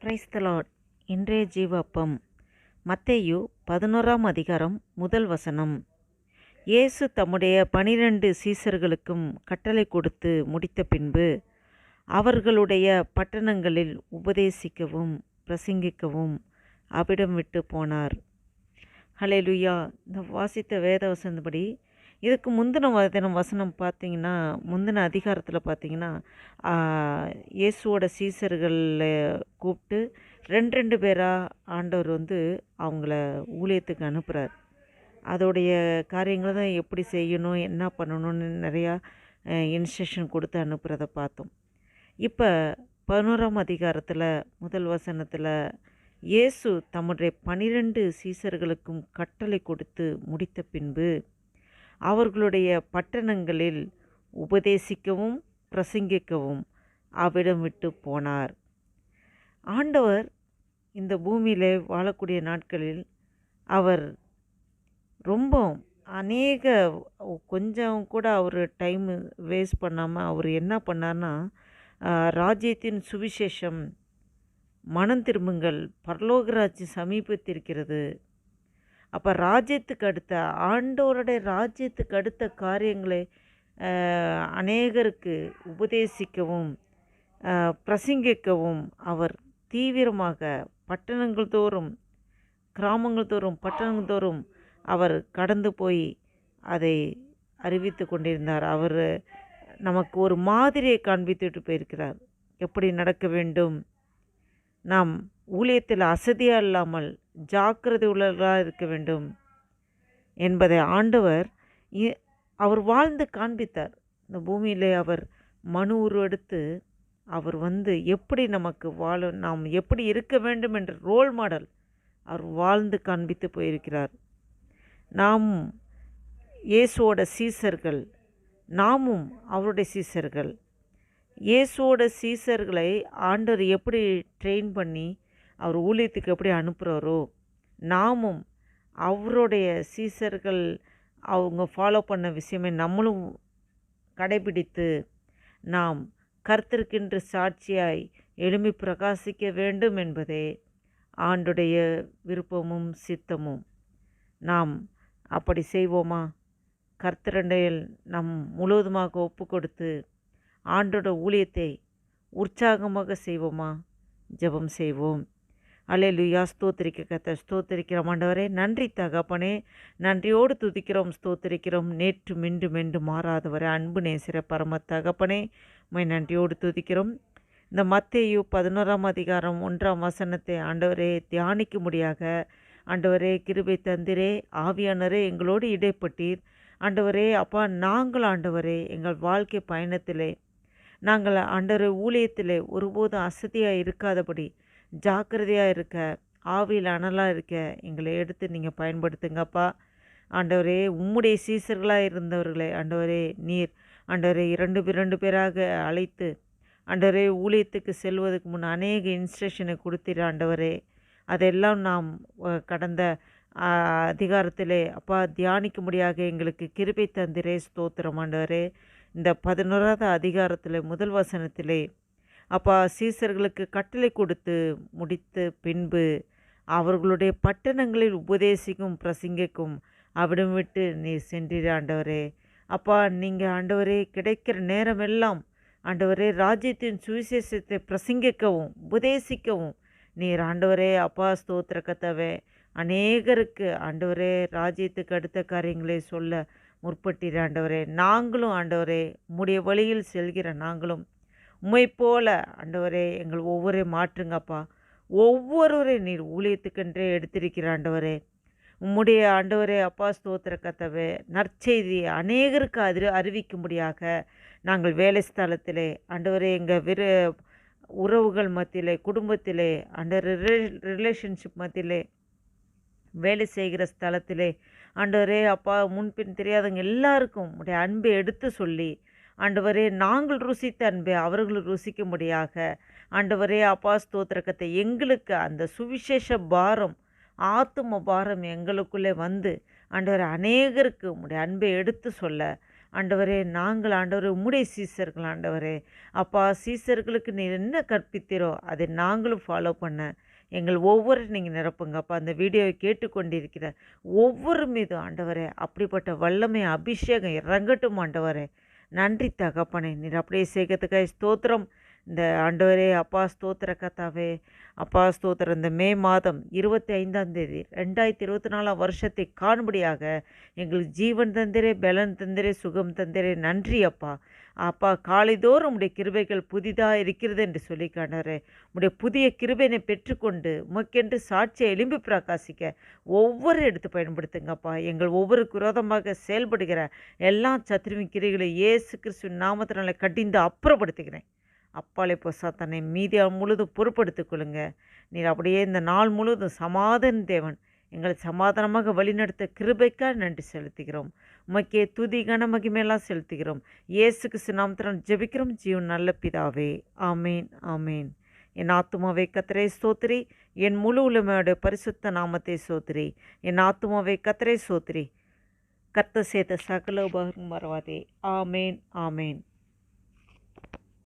Praise the Lord. இன்றைய ஜீவ அப்பம் மத்தேயு 11ஆம் அதிகாரம் முதல் வசனம். இயேசு தம்முடைய 12 சீசர்களுக்கும் கட்டளை கொடுத்து முடித்த பின்பு அவர்களுடைய பட்டணங்களில் உபதேசிக்கவும் பிரசங்கிக்கவும் அவ்விடம் விட்டு போனார். ஹல்லேலூயா. இந்த வாசித்த வேத வசனப்படி இதுக்கு முந்தின வசனம் பார்த்திங்கன்னா, முந்தின அதிகாரத்தில் பார்த்திங்கன்னா, இயேசுவோட சீசர்களை கூப்பிட்டு ரெண்டு பேராக ஆண்டவர் அவங்கள ஊழியத்துக்கு அனுப்புகிறார். அதோடைய காரியங்களை தான் எப்படி செய்யணும், என்ன பண்ணணும்னு நிறையா இன்ஸ்ட்ரக்ஷன் கொடுத்து அனுப்புகிறத பார்த்தோம். இப்போ 11ஆம் அதிகாரத்தில் முதல் வசனத்தில் இயேசு தம்முடைய 12 சீசர்களுக்கும் கட்டளை கொடுத்து முடித்த பின்பு அவர்களுடைய பட்டணங்களில் உபதேசிக்கவும் பிரசங்கிக்கவும் அவ்விடம் விட்டு போனார். ஆண்டவர் இந்த பூமியில் வாழக்கூடிய நாட்களில் அவர் ரொம்ப கொஞ்சம் கூட அவர் டைம் வேஸ்ட் பண்ணாமல் அவர் என்ன பண்ணார்னா, ராஜ்யத்தின் சுவிசேஷம், மனம் திரும்புங்கள், பரலோக ராஜ்யம் சமீபத்திருக்கிறது. அப்போ ராஜ்யத்துக்கு அடுத்த ஆண்டவருடைய ராஜ்யத்துக்கு அடுத்த காரியங்களை அநேகருக்கு உபதேசிக்கவும் பிரசங்கிக்கவும் அவர் தீவிரமாக பட்டணங்கள் தோறும், கிராமங்கள் தோறும், பட்டணங்கள் தோறும் அவர் கடந்து போய் அதை அறிவித்து கொண்டிருந்தார். அவர் நமக்கு ஒரு மாதிரியை காண்பித்துட்டு போயிருக்கிறார். எப்படி நடக்க வேண்டும், நாம் ஊழியத்தில் அசதியாக இல்லாமல் ஜாக்கிரதை உள்ளவர்களாக இருக்க வேண்டும் என்பதை ஆண்டவர் அவர் வாழ்ந்து காண்பித்தார். இந்த பூமியிலே அவர் மனு உருவெடுத்து அவர் எப்படி நமக்கு நாம் எப்படி இருக்க வேண்டும் என்ற ரோல் மாடல் அவர் வாழ்ந்து காண்பித்து போயிருக்கிறார். நாம் இயேசுவோட சீசர்கள், நாமும் அவருடைய சீசர்கள். இயேசுவோட சீசர்களை ஆண்டவர் எப்படி ட்ரெயின் பண்ணி அவர் ஊழியத்துக்கு எப்படி அனுப்புகிறாரோ, நாமும் அவருடைய சீசர்கள் அவங்க ஃபாலோ பண்ண விஷயமே நம்மளும் கடைபிடித்து நாம் கர்த்தருக்கென்று சாட்சியாய் எழும்பி பிரகாசிக்க வேண்டும் என்பதே ஆண்டுடைய விருப்பமும் சித்தமும். நாம் அப்படி செய்வோமா? கர்த்தரண்டையில் நம் முழுவதுமாக ஒப்பு கொடுத்து ஆண்டோட ஊழியத்தை உற்சாகமாக செய்வோமா? ஜெபம் செய்வோம். அல்லேலூயா. ஸ்தோத்திரிக்க கர்த்தர், ஸ்தோத்திரிக்கிறோம் ஆண்டவரே. நன்றி தகப்பனே, நன்றியோடு துதிக்கிறோம், ஸ்தோத்திரிக்கிறோம். நேற்றும் இன்றும் மாறாதவரே, அன்பு நேசிற பரம தகப்பனே, உம்மை நன்றியோடு துதிக்கிறோம். இந்த மத்தேயு 11ஆம் அதிகாரம் 1ஆம் வசனத்தை ஆண்டவரே தியானிக்கும்படியாக ஆண்டவரே கிருபை தந்திரே, ஆவியானரே எங்களோடு இடைப்பட்டீர். ஆண்டவரே அப்பா, நாங்கள் ஆண்டவரே எங்கள் வாழ்க்கை பயணத்திலே நாங்கள் ஆண்டவரே ஊழியத்திலே ஒருபோதும் அசதியாக இருக்காதபடி ஜாக்கிரதையாக இருக்க, ஆவியில் அனலாக இருக்க எங்களை எடுத்து நீங்கள் பயன்படுத்துங்கப்பா. ஆண்டவரே உம்முடைய சீசர்களாக இருந்தவர்களே ஆண்டவரே நீர் ஆண்டவரே இரண்டு பேராக அழைத்து ஆண்டவரே ஊழியத்துக்கு செல்வதற்கு முன் அநேக இன்ஸ்ட்ரக்ஷனை கொடுத்தீர் ஆண்டவரே. அதெல்லாம் நாம் கடந்த அதிகாரத்திலே அப்பா தியானிக்கும்படியாக எங்களுக்கு கிருபை தந்திரே. ஸ்தோத்திரம் ஆண்டவரே. இந்த 11ஆவது அதிகாரத்தில் முதல் வசனத்திலே அப்பா சீசர்களுக்கு கட்டளை கொடுத்து முடித்த பின்பு அவர்களுடைய பட்டணங்களில் உபதேசிக்கும் பிரசங்கிக்கும் அவிடம் விட்டு நீர் சென்றீர் ஆண்டவரே. அப்பா நீங்கள் ஆண்டவரே கிடைக்கிற நேரமெல்லாம் ஆண்டவரே ராஜ்யத்தின் சுவிசேஷத்தை பிரசங்கிக்கவும் உபதேசிக்கவும் நீர் ஆண்டவரே அப்பா ஸ்தோத்திர கர்த்தாவே அநேகருக்கு ஆண்டவரே ராஜ்யத்துக்கு அடுத்த காரியங்களை சொல்ல முற்பட்டீர் ஆண்டவரே. நாங்களும் ஆண்டவரே உம்முடைய வழியில் செல்கிற நாங்களும் உம்மை போல ஆண்டவரே எங்கள் ஒவ்வொரு மாற்றுங்கப்பா. ஒவ்வொருவரை நீர் ஊழியத்துக்கென்றே எடுத்திருக்கிற ஆண்டவரே. உம்முடைய ஆண்டவரே அப்பா ஸ்தோத்திர கர்த்தாவே நற்செய்தி அநேகருக்கு அறிவிக்கும்படியாக நாங்கள் வேலை ஸ்தலத்திலே ஆண்டவரே எங்கள் உறவுகள் மத்தியிலே, குடும்பத்திலே, ரிலேஷன்ஷிப் மத்தியிலே, வேலை செய்கிற ஸ்தலத்திலே ஆண்டவரே அப்பா முன்பின் தெரியாதவங்க எல்லாருக்கும் உடைய அன்பை எடுத்து சொல்லி ஆண்டவரே நாங்கள் ருசித்த அன்பை அவர்கள் ருசிக்கும்படியாக ஆண்டவரே அப்பா ஸ்தோத்திரக்கத்தை எங்களுக்கு அந்த சுவிசேஷ பாரம், ஆத்தும பாரம் எங்களுக்குள்ளே ஆண்டவரே அநேகருக்கு உடைய அன்பை எடுத்து சொல்ல ஆண்டவரே நாங்கள் ஆண்டவரே உம்முடைய சீசர்கள் ஆண்டவரே. அப்பா சீசர்களுக்கு நீர் என்ன கற்பித்தீரோ அதை நாங்களும் ஃபாலோ பண்ண எங்கள் ஒவ்வொரு நீங்கள் நிரப்புங்க அப்பா. அந்த வீடியோவை கேட்டுக்கொண்டிருக்கிற ஒவ்வொரு மீதும் ஆண்டவரே அப்படிப்பட்ட வல்லமை அபிஷேகம் இறங்கட்டும் ஆண்டவரே. நன்றி தகப்பனே, நீர் அப்படியே செய்கிறதுக்காக ஸ்தோத்திரம். இந்த ஆண்டவரே அப்பா ஸ்தோத்திர கத்தாவே, அப்பா ஸ்தோத்திரம். இந்த மே மாதம் 25ஆம் தேதி 2024 வருஷத்தை காணும்படியாக எங்களுக்கு ஜீவன் தந்திரே, பலன் தந்திரே, சுகம் தந்திரே. நன்றி அப்பா. அப்பா காலைதோறும் உடைய கிருபைகள் புதிதாக இருக்கிறது என்று சொல்லி காணறே. உடைய புதிய கிருபையினை பெற்றுக்கொண்டு உமக்கென்று சாட்சியை எழும்பி பிரகாசிக்க ஒவ்வொரு எடுத்து பயன்படுத்துங்கப்பா. எங்கள் ஒவ்வொரு விரோதமாக செயல்படுகிற எல்லா சத்துருவின் கிரிகளை இயேசு கிறிஸ்துவின் நாமத்தினால கடிந்து அப்புறப்படுத்துகிறேன். அப்பாலே போ சாத்தானை மீதியா முழுதும் பொறுப்படுத்திக் கொள்ளுங்க. நீர் அப்படியே இந்த நாள் முழுவதும் சமாதான தேவன் எங்களை சமாதானமாக வழிநடத்த கிருபைக்காக நன்றி செலுத்துகிறோம். உமக்கே துதி கன மகிமையெல்லாம் செலுத்துகிறோம். இயேசு கிறிஸ்து நாமத்தினால் ஜெபிக்கிறோம் ஜீவன் நல்ல பிதாவே. ஆமேன் ஆமேன். என் ஆத்துமாவை கர்த்தரை ஸ்தோத்திரி, என் முழு உலமையோட பரிசுத்த நாமத்தை ஸ்தோத்திரி. என் ஆத்துமாவை கர்த்தரை ஸ்தோத்திரி, கர்த்தர் செய்த சகல உபகாரம் மறவாதே. ஆமேன் ஆமேன்.